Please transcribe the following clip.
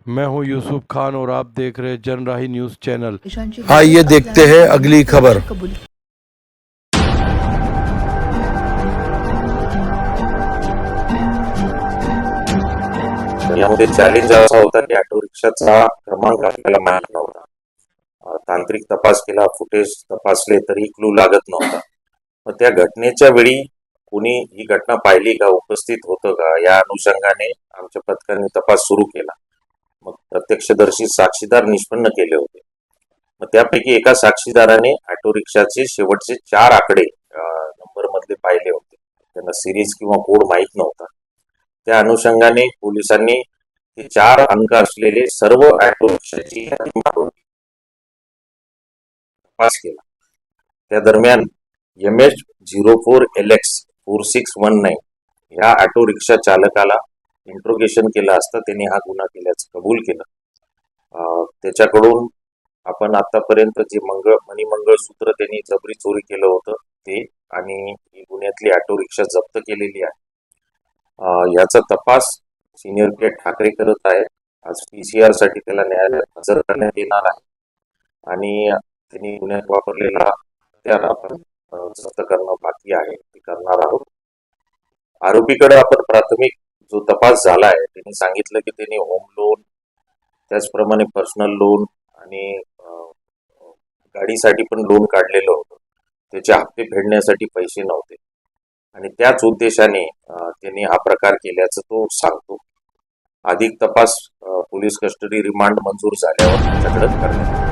मैं हूं यूसुफ खान और आप देख रहे हैं जनराही न्यूज़ चैनल। आइए देखते हैं अगली खबर। यामध्ये चॅलेंज असा होता की ऑटो रिक्षाचा क्रमांक आपल्याला माहित नव्हता. तांत्रिक तपास केला, फुटेज तपासले तरी क्लू लागत नव्हता. मग त्या घटनेच्या वेळी कुणी ही घटना पाहिली का, उपस्थित होतं का, या अनुषंगाने आमच्या पथकाने तपास सुरू केला. मग प्रत्यक्षदर्शी साक्षीदार निष्पन्न केले होते. मग त्यापैकी एका साक्षीदाराने ऑटो रिक्षाचे शेवटचे 4 आकडे नंबर मधले पाहिले होते. त्यांना सिरीज किंवा कोड माहीत नव्हता. त्या अनुषंगाने पोलिसांनी हे 4 अंक असलेले सर्व ऑटो रिक्षाची तपास केला. त्या दरम्यान MH04LX 4619 ह्या ऑटो रिक्षा चालकाला इंट्रोगेशन केलं असता त्यांनी हा गुन्हा केल्याचं कबूल केलं. त्याच्याकडून आपण आतापर्यंत जे मणिमंगळसूत्र त्यांनी जबरी चोरी केलं होतं ते आणि ही गुन्ह्यातली ऑटो रिक्षा जप्त केलेली आहे. याचा तपास सिनियर केट ठाकरे करत आहे. आज PCR साठी त्याला न्यायालयात हजर करण्यात येणार आहे आणि त्यांनी गुन्ह्यात वापरलेला हत्यार आपण जप्त करणं बाकी आहे, ते करणार आहोत. आरोपीकडे आपण प्राथमिक जो तपास झाला आहे त्यांनी सांगितलं की त्यांनी होम लोन, त्याचप्रमाणे पर्सनल लोन आणि गाडीसाठी पण लोन काढलेलं होतं. त्याचे हप्ते फेडण्यासाठी पैसे नव्हते आणि त्याच उद्देशाने त्यांनी हा प्रकार केल्याचं तो सांगतो. अधिक तपास पोलीस कस्टडी रिमांड मंजूर झाल्यावर त्याच्याकडे करण्यात